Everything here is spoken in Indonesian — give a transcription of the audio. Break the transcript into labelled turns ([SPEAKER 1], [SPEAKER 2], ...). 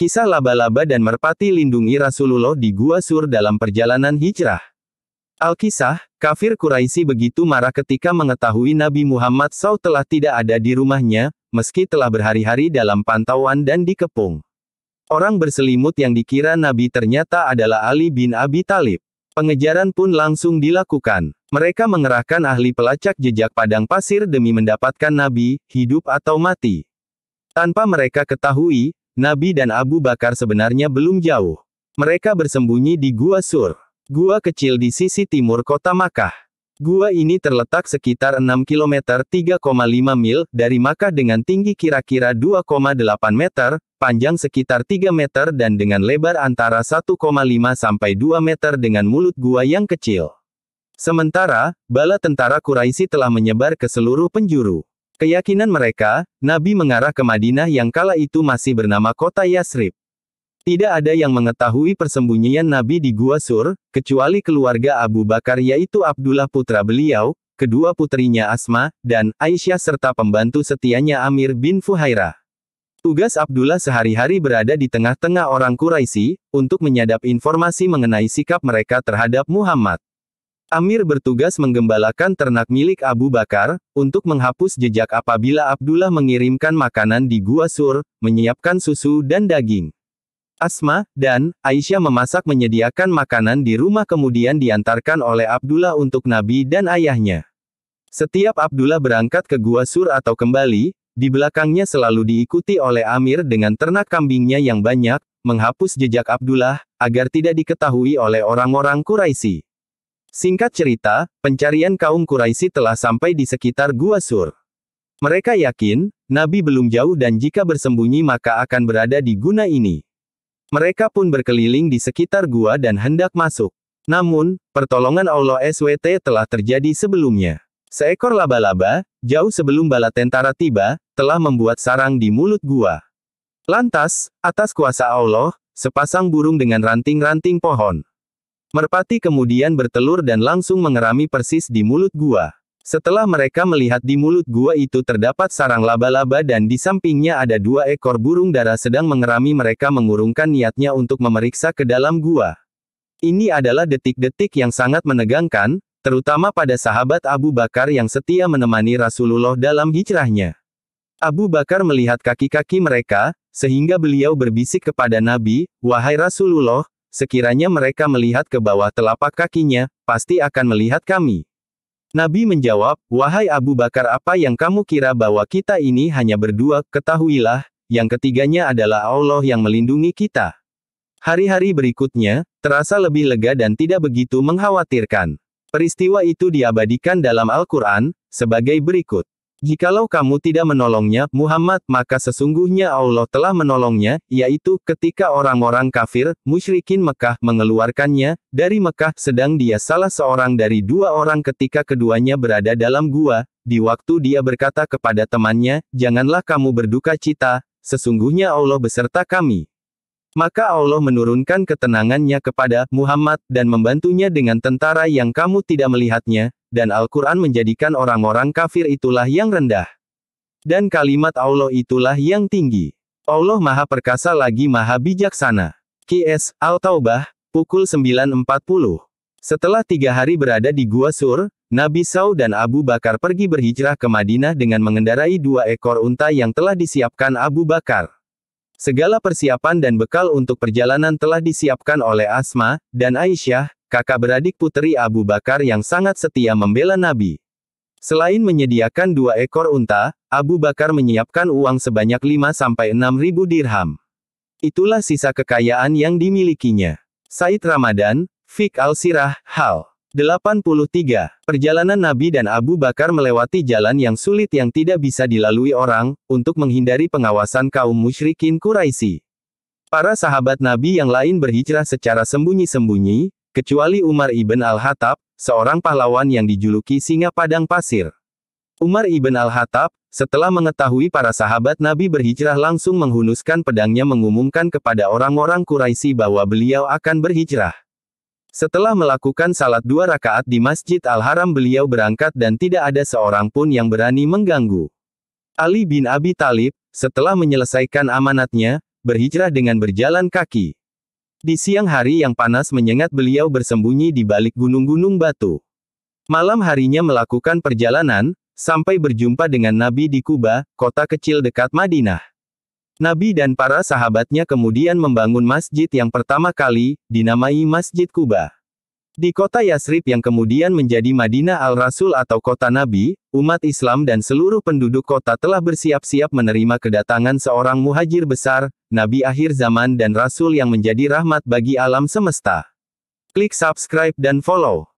[SPEAKER 1] Kisah laba-laba dan merpati lindungi Rasulullah di Gua Sur dalam perjalanan hijrah. Al-Kisah, kafir Quraisy begitu marah ketika mengetahui Nabi Muhammad SAW telah tidak ada di rumahnya, meski telah berhari-hari dalam pantauan dan dikepung. Orang berselimut yang dikira Nabi ternyata adalah Ali bin Abi Thalib. Pengejaran pun langsung dilakukan. Mereka mengerahkan ahli pelacak jejak padang pasir demi mendapatkan Nabi, hidup atau mati. Tanpa mereka ketahui, Nabi dan Abu Bakar sebenarnya belum jauh. Mereka bersembunyi di Gua Sur. Gua kecil di sisi timur kota Makkah. Gua ini terletak sekitar 6 km 3,5 mil dari Makkah dengan tinggi kira-kira 2,8 meter, panjang sekitar 3 meter dan dengan lebar antara 1,5 sampai 2 meter dengan mulut gua yang kecil. Sementara, bala tentara Quraisy telah menyebar ke seluruh penjuru. Keyakinan mereka, Nabi mengarah ke Madinah yang kala itu masih bernama kota Yasrib. Tidak ada yang mengetahui persembunyian Nabi di Gua Sur, kecuali keluarga Abu Bakar yaitu Abdullah putra beliau, kedua putrinya Asma, dan Aisyah serta pembantu setianya Amir bin Fuhairah. Tugas Abdullah sehari-hari berada di tengah-tengah orang Quraisy, untuk menyadap informasi mengenai sikap mereka terhadap Muhammad. Amir bertugas menggembalakan ternak milik Abu Bakar, untuk menghapus jejak apabila Abdullah mengirimkan makanan di Gua Sur, menyiapkan susu dan daging. Asma dan Aisyah memasak menyediakan makanan di rumah kemudian diantarkan oleh Abdullah untuk Nabi dan ayahnya. Setiap Abdullah berangkat ke Gua Sur atau kembali, di belakangnya selalu diikuti oleh Amir dengan ternak kambingnya yang banyak, menghapus jejak Abdullah, agar tidak diketahui oleh orang-orang Quraisy. Singkat cerita, pencarian kaum Quraisy telah sampai di sekitar Gua Sur. Mereka yakin, Nabi belum jauh dan jika bersembunyi maka akan berada di guna ini. Mereka pun berkeliling di sekitar gua dan hendak masuk. Namun, pertolongan Allah SWT telah terjadi sebelumnya. Seekor laba-laba, jauh sebelum bala tentara tiba, telah membuat sarang di mulut gua. Lantas, atas kuasa Allah, sepasang burung dengan ranting-ranting pohon merpati kemudian bertelur dan langsung mengerami persis di mulut gua. Setelah mereka melihat di mulut gua itu terdapat sarang laba-laba dan di sampingnya ada 2 ekor burung dara sedang mengerami, mereka mengurungkan niatnya untuk memeriksa ke dalam gua. Ini adalah detik-detik yang sangat menegangkan, terutama pada sahabat Abu Bakar yang setia menemani Rasulullah dalam hijrahnya. Abu Bakar melihat kaki-kaki mereka, sehingga beliau berbisik kepada Nabi, "Wahai Rasulullah, sekiranya mereka melihat ke bawah telapak kakinya, pasti akan melihat kami." Nabi menjawab, "Wahai Abu Bakar, apa yang kamu kira bahwa kita ini hanya berdua? Ketahuilah, yang ketiganya adalah Allah yang melindungi kita." Hari-hari berikutnya, terasa lebih lega dan tidak begitu mengkhawatirkan. Peristiwa itu diabadikan dalam Al-Quran, sebagai berikut. "Jikalau kamu tidak menolongnya, Muhammad, maka sesungguhnya Allah telah menolongnya, yaitu, ketika orang-orang kafir, musyrikin Mekah, mengeluarkannya dari Mekah, sedang dia salah seorang dari 2 orang ketika keduanya berada dalam gua, di waktu dia berkata kepada temannya, 'Janganlah kamu berduka cita, sesungguhnya Allah beserta kami.' Maka Allah menurunkan ketenangannya kepada Muhammad, dan membantunya dengan tentara yang kamu tidak melihatnya, dan Al-Quran menjadikan orang-orang kafir itulah yang rendah. Dan kalimat Allah itulah yang tinggi. Allah Maha Perkasa lagi Maha Bijaksana." QS, Al-Taubah, pukul 9.40. Setelah 3 hari berada di Gua Sur, Nabi SAW dan Abu Bakar pergi berhijrah ke Madinah dengan mengendarai 2 ekor unta yang telah disiapkan Abu Bakar. Segala persiapan dan bekal untuk perjalanan telah disiapkan oleh Asma dan Aisyah, kakak beradik putri Abu Bakar yang sangat setia membela Nabi. Selain menyediakan 2 ekor unta, Abu Bakar menyiapkan uang sebanyak 5-6 ribu dirham. Itulah sisa kekayaan yang dimilikinya. Said Ramadan, Fiqh Al-Sirah, Hal 83. Perjalanan Nabi dan Abu Bakar melewati jalan yang sulit yang tidak bisa dilalui orang, untuk menghindari pengawasan kaum musyrikin Quraisy. Para sahabat Nabi yang lain berhijrah secara sembunyi-sembunyi, kecuali Umar ibn Al-Khattab, seorang pahlawan yang dijuluki Singa Padang Pasir. Umar ibn Al-Khattab, setelah mengetahui para sahabat Nabi berhijrah langsung menghunuskan pedangnya mengumumkan kepada orang-orang Quraisy bahwa beliau akan berhijrah. Setelah melakukan salat 2 rakaat di Masjid Al-Haram beliau berangkat dan tidak ada seorang pun yang berani mengganggu. Ali bin Abi Thalib, setelah menyelesaikan amanatnya, berhijrah dengan berjalan kaki. Di siang hari yang panas menyengat beliau bersembunyi di balik gunung-gunung batu. Malam harinya melakukan perjalanan, sampai berjumpa dengan Nabi di Kuba, kota kecil dekat Madinah. Nabi dan para sahabatnya kemudian membangun masjid yang pertama kali, dinamai Masjid Kuba. Di kota Yasrib yang kemudian menjadi Madinah al-Rasul atau kota Nabi, umat Islam dan seluruh penduduk kota telah bersiap-siap menerima kedatangan seorang muhajir besar, Nabi akhir zaman dan Rasul yang menjadi rahmat bagi alam semesta. Klik subscribe dan follow.